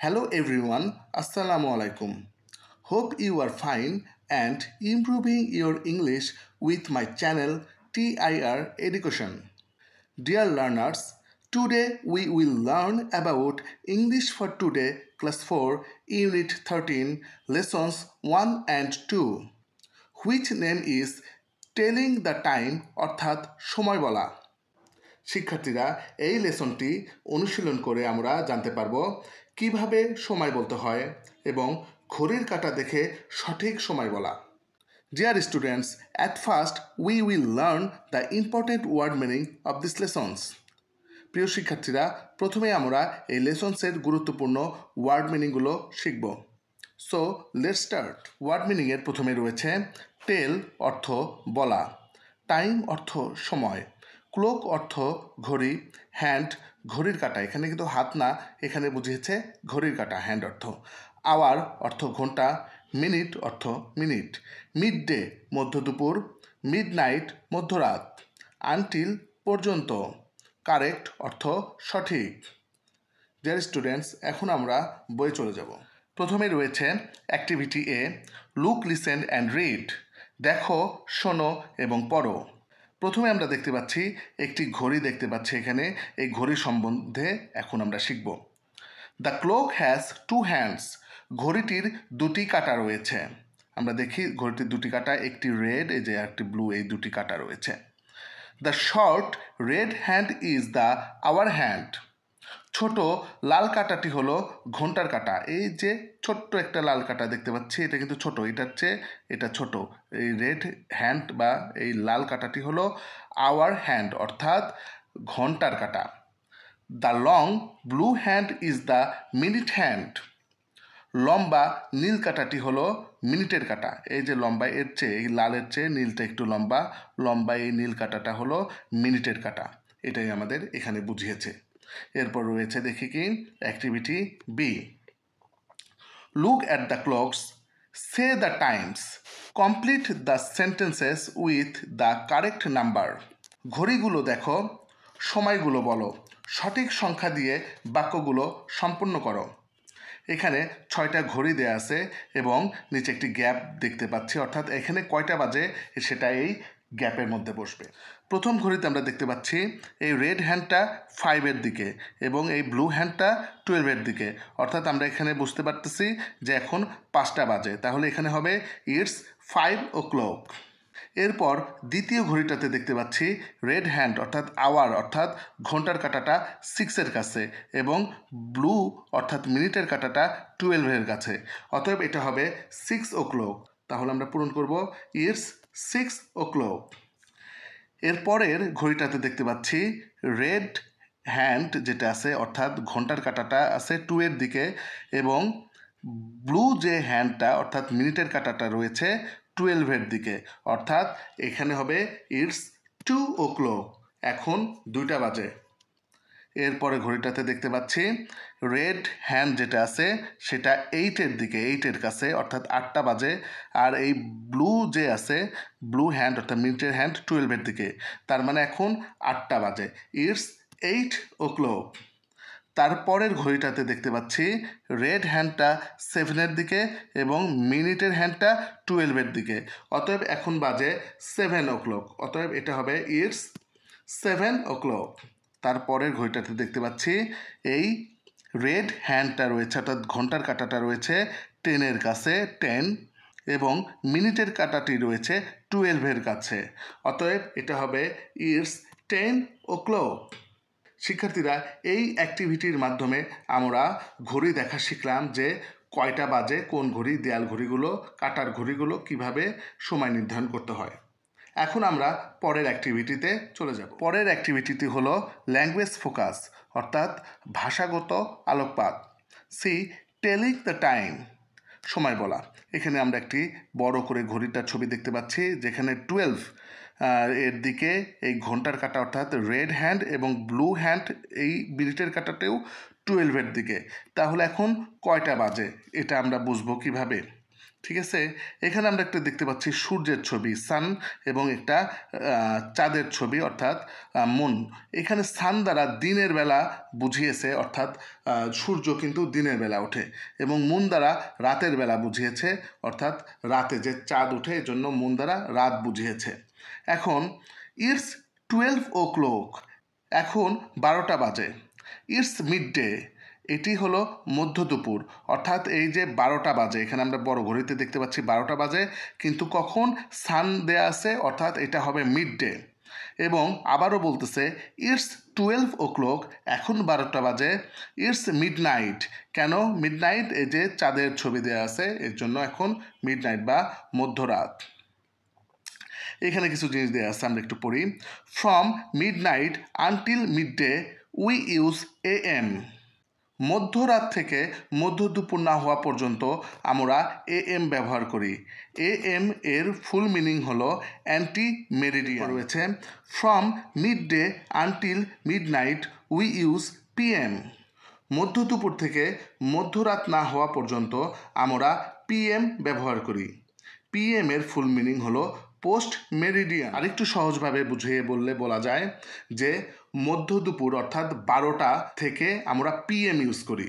Hello everyone, Assalamu alaikum. Hope you are fine and improving your English with my channel TIR Education. Dear learners, today we will learn about English for Today Class 4 Unit 13 Lessons 1 and 2, which name is Telling the Time অর্থাৎ সময় বলা। শিক্ষার্থীরা এই লেসনটি অনুশীলন করে আমরা জানতে পারবো কিভাবে সময় বলতে হয় এবং ঘড়ির কাঁটা দেখে সঠিক সময় বলা। Dear students, at first we will learn the important word meaning of these lessons. প্রিয় শিক্ষার্থীরা, প্রথমে আমরা এই লেসনসের গুরুত্বপূর্ণ ওয়ার্ড মিনিংগুলো শিখব। So let's start. ওয়ার্ড মিনিংয়ের প্রথমে রয়েছে টেল অর্থ বলা, টাইম অর্থ সময়, ক্লক অর্থ ঘড়ি, হ্যান্ড ঘড়ির কাঁটা, এখানে কিন্তু হাত না, এখানে বুঝিয়েছে ঘড়ির কাঁটা, হ্যান্ড অর্থ, আওয়ার অর্থ ঘন্টা, মিনিট অর্থ মিনিট, মিড ডে মধ্য দুপুর, মিড নাইট মধ্যরাত, আনটিল পর্যন্ত, কারেক্ট অর্থ সঠিক। ডিয়ার স্টুডেন্টস, এখন আমরা বইয়ে চলে যাব। প্রথমে রয়েছে activity A, look listen and read, দেখো শোনো এবং পড়ো। প্রথমে আমরা দেখতে পাচ্ছি একটি ঘড়ি দেখতে পাচ্ছি, এখানে এই ঘড়ির সম্বন্ধে এখন আমরা শিখব। The clock has two hands, ঘড়িটির দুটি কাঁটা রয়েছে। আমরা দেখি ঘড়িটির দুটি কাঁটা, একটি রেড এই যে একটি ব্লু, এই দুটি কাঁটা রয়েছে। The short red hand is the hour hand, ছোট লাল কাঁটাটি হলো ঘন্টার কাঁটা। এই যে ছোট্ট একটা লাল কাঁটা দেখতে পাচ্ছি, এটা কিন্তু ছোট, এটার চেয়ে এটা ছোট। এই রেড হ্যান্ড বা এই লাল কাঁটাটি হলো আওয়ার হ্যান্ড অর্থাৎ ঘন্টার কাঁটা। The long blue hand is the minute hand, লম্বা নীল কাঁটাটি হলো মিনিটের কাঁটা। এই যে লম্বা, এর চেয়ে এই লালের চেয়ে নীলটা একটু লম্বা, লম্বা এই নীল কাঁটাটা হলো মিনিটের কাঁটা। এটাই আমাদের এখানে বুঝিয়েছে। এরপর রয়েছে দেখি কি activity B, look at the clocks, say the times, complete the sentences with the correct number, ঘড়িগুলো দেখো, সময়গুলো বলো, সঠিক সংখ্যা দিয়ে বাক্যগুলো সম্পূর্ণ করো। এখানে 6টা ঘড়ি দেয়া আছে এবং নিচে একটি গ্যাপ দেখতে পাচ্ছি, অর্থাৎ এখানে কয়টা বাজে সেটা এই গ্যাপের মধ্যে বসবে। প্রথম ঘড়িতে আমরা দেখতে পাচ্ছি এই রেড হ্যান্ডটা 5-এর দিকে এবং এই ব্লু হ্যান্ডটা 12-এর দিকে, অর্থাৎ আমরা এখানে বুঝতে পারতেছি যে এখন 5টা বাজে, তাহলে এখানে হবে ইটস 5 o'clock। এরপর দ্বিতীয় ঘড়িটাতে দেখতে পাচ্ছি রেড হ্যান্ড অর্থাৎ আওয়ার অর্থাৎ ঘন্টার কাঁটাটা 6-এর কাছে এবং ব্লু অর্থাৎ মিনিটের কাঁটাটা 12-এর কাছে, অতএব এটা হবে 6 o'clock। তাহলে আমরা পূরণ করব ইটস 6 o'clock। এরপরের ঘড়িটাতে দেখতে পাচ্ছি রেড হ্যান্ড যেটা আছে অর্থাৎ ঘন্টার কাঁটাটা আছে 2-এর দিকে এবং ব্লু যে হ্যান্ডটা অর্থাৎ মিনিটের কাঁটাটা রয়েছে 12-এর দিকে, অর্থাৎ এখানে হবে ইটস 2 o'clock, এখন 2টা বাজে। এরপরে ঘড়িটাতে দেখতে পাচ্ছি রেড হ্যান্ড যেটা আছে সেটা 8-এর দিকে, 8-এর কাছে, অর্থাৎ 8টা বাজে, আর এই ব্লু যে আছে ব্লু হ্যান্ড অর্থাৎ মিনিটের হ্যান্ড 12-এর দিকে, তার মানে এখন 8টা বাজে, ইটস 8 o'clock। তারপরের ঘড়িটাতে দেখতে পাচ্ছি রেড হ্যান্ডটা 7-এর দিকে এবং মিনিটের হ্যান্ডটা 12-এর দিকে, অতএব এখন বাজে 7 o'clock, অতএব এটা হবে ইটস 7 o'clock। তারপরের ঘড়িটাতে দেখতে পাচ্ছি এই রেড হ্যান্ডটা রয়েছে অর্থাৎ ঘন্টার কাঁটাটা রয়েছে 10-এর কাছে 10 এবং মিনিটের কাঁটাটি রয়েছে 12-এর কাছে, অতএব এটা হবে ইটস 10 o'clock। শিক্ষার্থীরা, এই অ্যাক্টিভিটির মাধ্যমে আমরা ঘড়ি দেখা শিখলাম যে কয়টা বাজে, কোন ঘড়ি, দেয়াল ঘড়িগুলো, কাঁটার ঘড়িগুলো কিভাবে সময় নির্ধারণ করতে হয়। এখন আমরা পরের অ্যাক্টিভিটিতে চলে যাব। পরের অ্যাক্টিভিটিটি হলো ল্যাঙ্গুয়েজ ফোকাস অর্থাৎ ভাষাগত আলোকপাত। সি টেলিং দ্য টাইম, সময় বলা। এখানে আমরা একটি বড় করে ঘড়িটার ছবি দেখতে পাচ্ছি যেখানে 12 এর দিকে এই ঘন্টার কাঁটা অর্থাৎ রেড হ্যান্ড এবং ব্লু হ্যান্ড এই মিনিটের কাঁটাতেও 12-এর দিকে। তাহলে এখন কয়টা বাজে এটা আমরা বুঝবো কিভাবে। ঠিক আছে, এখানে আমরা একটা দেখতে পাচ্ছি সূর্যের ছবি সান এবং একটা চাঁদের ছবি অর্থাৎ মুন। এখানে সান দ্বারা দিনের বেলা বুঝিয়েছে অর্থাৎ সূর্য কিন্তু দিনের বেলা ওঠে, এবং মুন দ্বারা রাতের বেলা বুঝিয়েছে অর্থাৎ রাতে যে চাঁদ ওঠে এজন্য মুন দ্বারা রাত বুঝিয়েছে। এখন ইটস 12 o'clock, এখন 12টা বাজে। ইটস মিড ডে, এটি হলো মধ্য দুপুর, অর্থাৎ এই যে 12টা বাজে, এখানে আমরা বড় ঘড়িতে দেখতে পাচ্ছি 12টা বাজে, কিন্তু কখন সান দেয়া আছে অর্থাৎ এটা হবে মিড ডে। এবং আবারও বলতেছে ইটস 12 o'clock, এখন 12টা বাজে। ইটস মিড নাইট, কেন মিড নাইট? এই যে চাঁদের ছবি দেওয়া আছে এর জন্য এখন মিড নাইট বা মধ্যরাত। এখানে কিছু জিনিস দেওয়া আছে, আমরা একটু পড়ি। From mid night until mid day we use AM, মধ্যরাত থেকে মধ্য দুপুর না হওয়া পর্যন্ত আমরা AM ব্যবহার করি। AM এর ফুল মিনিং হলো অ্যান্টি মেরিডিয়ান। রয়েছে from mid day until mid night we use PM, মধ্য দুপুর থেকে মধ্যরাত না হওয়া পর্যন্ত আমরা PM ব্যবহার করি। PM এর ফুল মিনিং হলো পোস্ট মেরিডিয়ান। আরেকটু সহজভাবে বুঝিয়ে বললে বলা যায় যে মধ্য দুপুর অর্থাৎ 12টা থেকে আমরা PM ইউজ করি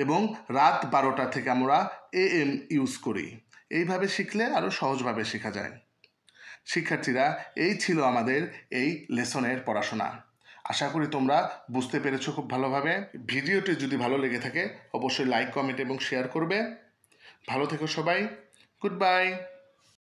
এবং রাত 12টা থেকে আমরা AM ইউজ করি। এইভাবে শিখলে আরও সহজভাবে শেখা যায়। শিক্ষার্থীরা, এই ছিল আমাদের এই লেসনের পড়াশোনা। আশা করি তোমরা বুঝতে পেরেছো খুব ভালোভাবে। ভিডিওটি যদি ভালো লেগে থাকে অবশ্যই লাইক, কমেন্ট এবং শেয়ার করবে। ভালো থেকো সবাই। Good bye.